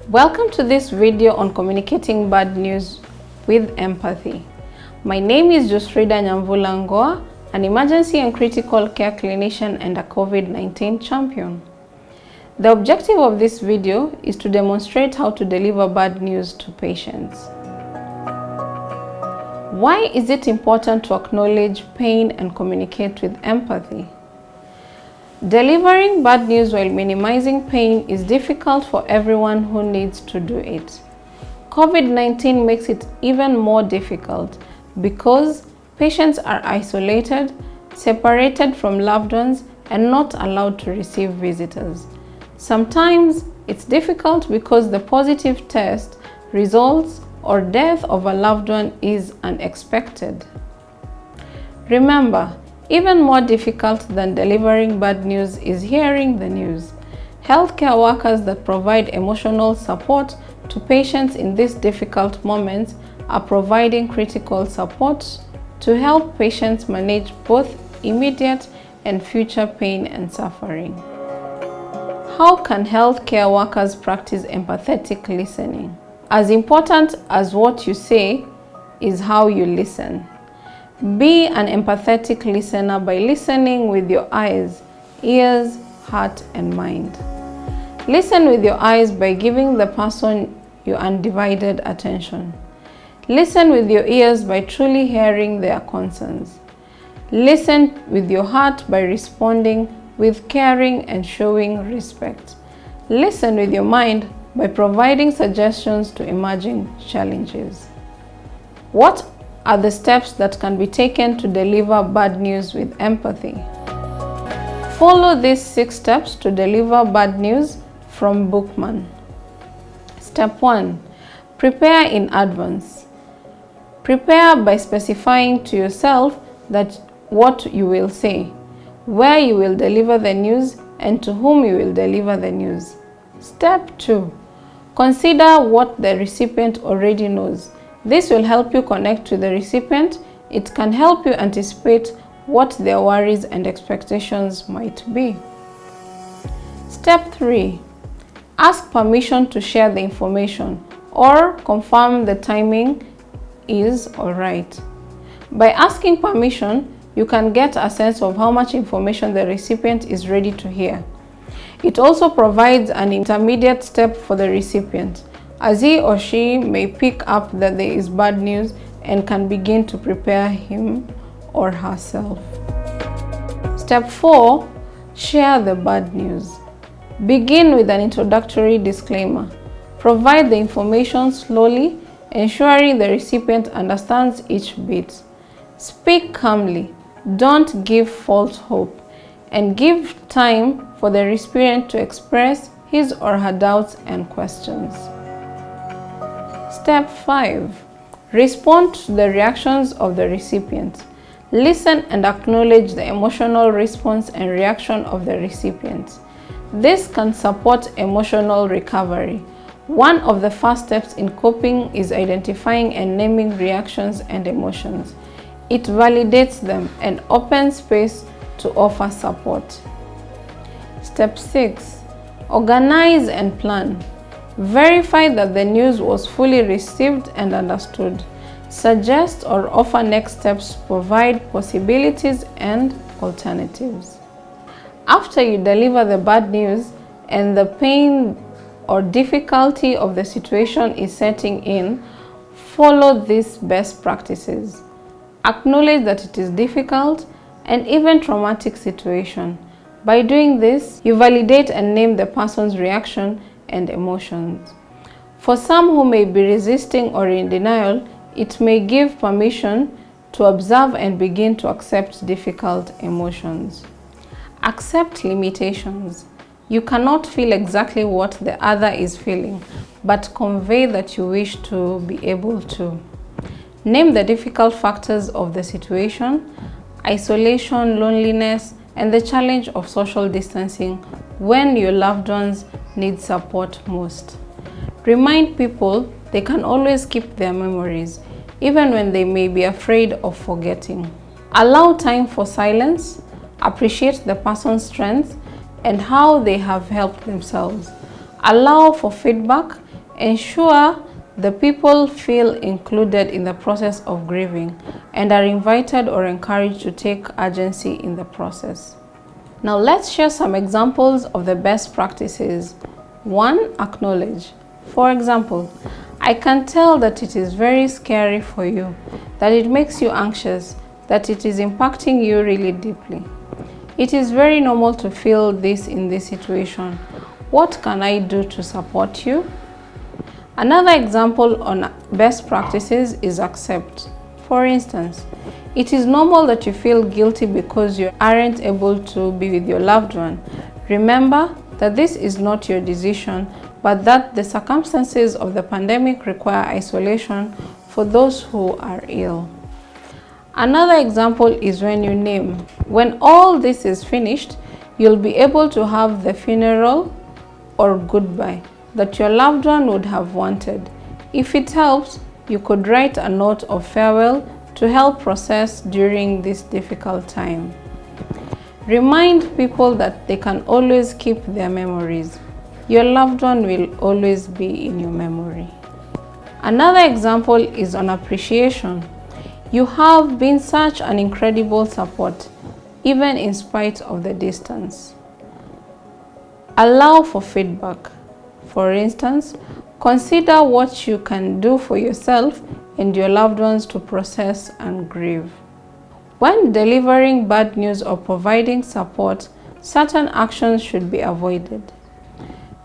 Welcome to this video on communicating bad news with empathy. My name is Josfrida Nyamvula Ngoa, an emergency and critical care clinician and a COVID-19 champion. The objective of this video is to demonstrate how to deliver bad news to patients. Why is it important to acknowledge pain and communicate with empathy? Delivering bad news while minimizing pain is difficult for everyone who needs to do it. COVID-19 makes it even more difficult because patients are isolated, separated from loved ones, and not allowed to receive visitors. Sometimes it's difficult because the positive test results or death of a loved one is unexpected. Remember, even more difficult than delivering bad news is hearing the news. Healthcare workers that provide emotional support to patients in these difficult moments are providing critical support to help patients manage both immediate and future pain and suffering. How can healthcare workers practice empathetic listening? As important as what you say is how you listen. Be an empathetic listener by listening with your eyes, ears, heart, and mind. Listen with your eyes by giving the person your undivided attention. Listen with your ears by truly hearing their concerns. Listen with your heart by responding with caring and showing respect. Listen with your mind by providing suggestions to emerging challenges. What are the steps that can be taken to deliver bad news with empathy? Follow these 6 steps to deliver bad news from Bookman. Step 1. Prepare in advance. Prepare by specifying to yourself that what you will say, where you will deliver the news, and to whom you will deliver the news. Step 2. Consider what the recipient already knows. This will help you connect to the recipient. It can help you anticipate what their worries and expectations might be. Step 3. Ask permission to share the information or confirm the timing is alright. By asking permission, you can get a sense of how much information the recipient is ready to hear. It also provides an intermediate step for the recipient, as he or she may pick up that there is bad news and can begin to prepare him or herself. Step 4. Share the bad news. Begin with an introductory disclaimer. Provide the information slowly, ensuring the recipient understands each bit. Speak calmly. Don't give false hope, and give time for the recipient to express his or her doubts and questions. Step 5. Respond to the reactions of the recipient. Listen and acknowledge the emotional response and reaction of the recipient. This can support emotional recovery. One of the first steps in coping is identifying and naming reactions and emotions. It validates them and opens space to offer support. Step 6. Organize and plan. Verify that the news was fully received and understood. Suggest or offer next steps to provide possibilities and alternatives. After you deliver the bad news and the pain or difficulty of the situation is setting in, follow these best practices. Acknowledge that it is difficult and even traumatic situation. By doing this, you validate and name the person's reaction and emotions. For some who may be resisting or in denial, it may give permission to observe and begin to accept difficult emotions. Accept limitations. You cannot feel exactly what the other is feeling, but convey that you wish to be able to. Name the difficult factors of the situation: isolation, loneliness, and the challenge of social distancing when your loved ones need support most. Remind people they can always keep their memories, even when they may be afraid of forgetting. Allow time for silence. Appreciate the person's strength and how they have helped themselves. Allow for feedback. Ensure the people feel included in the process of grieving and are invited or encouraged to take agency in the process. Now let's share some examples of the best practices. 1. Acknowledge. For example, I can tell that it is very scary for you, that it makes you anxious, that it is impacting you really deeply. It is very normal to feel this in this situation. What can I do to support you? Another example on best practices is accept. For instance, it is normal that you feel guilty because you aren't able to be with your loved one. Remember that this is not your decision, but that the circumstances of the pandemic require isolation for those who are ill. Another example is when you name. When all this is finished, you'll be able to have the funeral or goodbye that your loved one would have wanted. If it helps, you could write a note of farewell to help process during this difficult time. Remind people that they can always keep their memories. Your loved one will always be in your memory. Another example is on appreciation. You have been such an incredible support, even in spite of the distance. Allow for feedback. For instance, consider what you can do for yourself and your loved ones to process and grieve. When delivering bad news or providing support, certain actions should be avoided.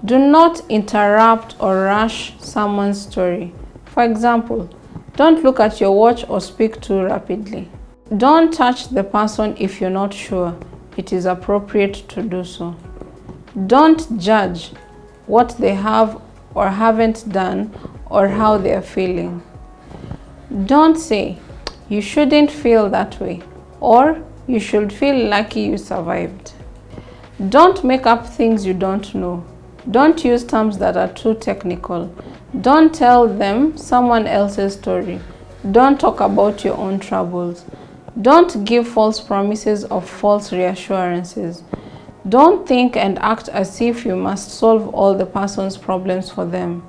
Do not interrupt or rush someone's story. For example, don't look at your watch or speak too rapidly. Don't touch the person if you're not sure it is appropriate to do so. Don't judge what they have or haven't done or how they are feeling. Don't say, "You shouldn't feel that way," or "You should feel lucky you survived." Don't make up things you don't know. Don't use terms that are too technical. Don't tell them someone else's story. Don't talk about your own troubles. Don't give false promises or false reassurances. Don't think and act as if you must solve all the person's problems for them.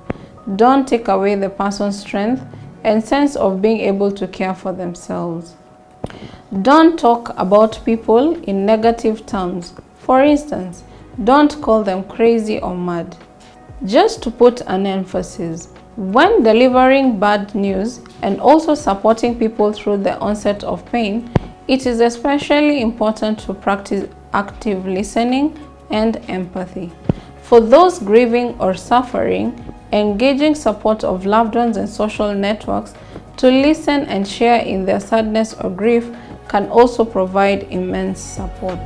Don't take away the person's strength and sense of being able to care for themselves. Don't talk about people in negative terms. For instance, don't call them crazy or mad. Just to put an emphasis, when delivering bad news and also supporting people through the onset of pain, it is especially important to practice active listening and empathy. For those grieving or suffering, engaging support of loved ones and social networks to listen and share in their sadness or grief can also provide immense support.